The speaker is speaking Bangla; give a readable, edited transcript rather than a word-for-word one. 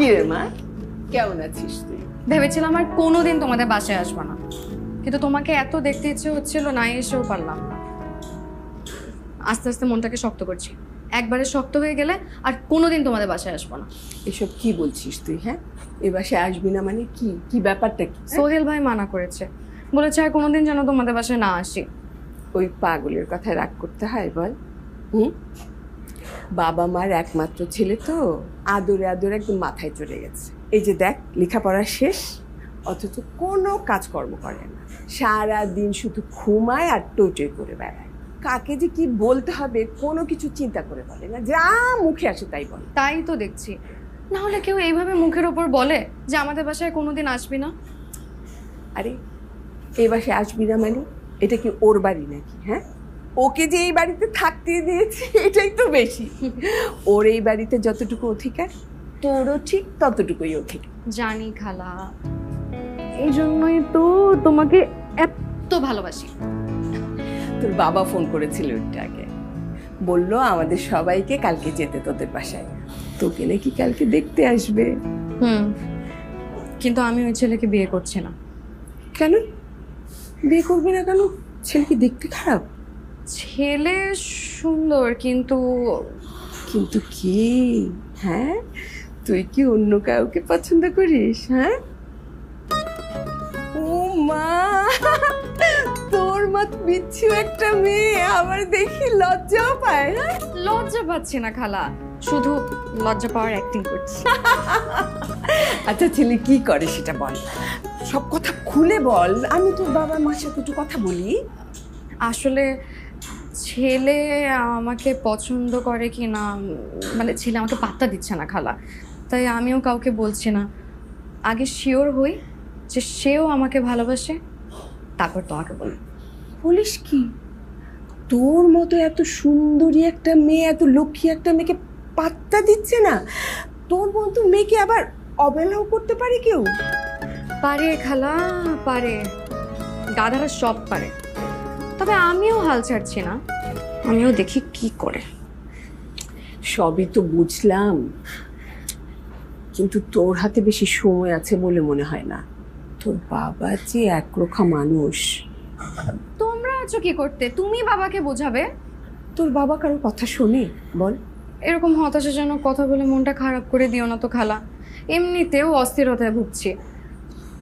কি রে মা, কেমন আছিস তুই? ভেবেছিলাম আর কোনোদিন তোমাদের বাসায় আসবো না, কিন্তু তোমাকে এত দেখতে ইচ্ছে হচ্ছিল না, এসেও পারলাম না। আস্তে আস্তে মনটাকে শক্ত করছি, একবারে শক্ত হয়ে গেলে আর কোনোদিন তোমাদের বাসায় আসবো না। এসব কি বলছিস তুই? হ্যাঁ, এ বাসায় আসবি না মানে কি? কি ব্যাপারটা কি? সোহেল ভাই মানা করেছে, বলেছে আর কোনোদিন যেন তোমাদের বাসায় না আসি। ওই পাগলের কথায় রাগ করতে হয় বল? বাবা মার একমাত্র ছেলে তো, আদরে আদরে একদম মাথায় চড়ে গেছে। এই যে দেখ, লেখাপড়া শেষ, অথচ কোনো কাজকর্ম করে না, সারা দিন শুধু ঘুমায় আর টইটই করে বেড়ায়। কাকে যে কি বলতে হবে কোনো কিছু চিন্তা করে বলে না, যা মুখে আসে তাই বলে। তাই তো দেখছি, না হলে কেউ এইভাবে মুখের ওপর বলে যে আমাদের বাসায় কোনোদিন আসবি না? আরে এই বাসায় আসবি না মানে এটা কি ওর বাড়ি নাকি? হ্যাঁ, ওকে যে এই বাড়িতে থাকতে দিয়েছে এটাই তো বেশি। ওর এই বাড়িতে যতটুকু অধিকার, তোরও ঠিক ততটুকুই অধিকার। জানি খালা, এই জন্যই তো তোমাকে এত ভালোবাসি। তোর বাবা ফোন করেছিল একটু আগে, বললো আমাদের সবাইকে কালকে যেতে তোদের বাসায়, তোকে নাকি কালকে দেখতে আসবে। কিন্তু আমি ওই ছেলেকে বিয়ে করছি না। কেন বিয়ে করবি না কেন? ছেলে কি দেখতে খারাপ? ছেলে সুন্দর, কিন্তু কিন্তু কি? হ্যাঁ, তুই কি অন্য কাউকে পছন্দ করিস? হ্যাঁ, ও মা, তোর মত বিচ্ছু একটা মেয়ে আবার দেখি লজ্জাও পায়। হ্যাঁ, লজ্জা পাচ্ছি না খালা, শুধু লজ্জা পাওয়ার অ্যাক্টিং করছি। আচ্ছা ছেলে কি করে সেটা বল, সব কথা খুলে বল, আমি তোর বাবা মার সাথে একটু কথা বলি। আসলে ছেলে আমাকে পছন্দ করে কি না, মানে ছেলে আমাকে পাত্তা দিচ্ছে না খালা, তাই আমিও কাউকে বলছি না। আগে শিওর হই যে সেও আমাকে ভালোবাসে, তারপর তোমাকে বলবো। বলিস কি? তোর মতো এত সুন্দরী একটা মেয়ে, এত লক্ষ্মী একটা মেয়েকে পাত্তা দিচ্ছে না? তোর মতো মেয়েকে আবার অবহেলাও করতে পারে কেউ? পারে খালা, পারে, গাধারা সব পারে। তবে আমিও হাল ছাড়ছি না, আমিও দেখি কি করে। সবই তো বুঝলাম, কিন্তু তোর হাতে বেশি সময় আছে বলে মনে হয় না। তোর বাবা যে একরোখা মানুষ। তোমরা আছো কি করতে? তুমি বাবাকে বোঝাবে। তোর বাবা কারো কথা শোনে বল? এরকম হতাশাজনক কথা বলে মনটা খারাপ করে দিও না তো খালা, এমনিতেও অস্থিরতায় ভুগছি।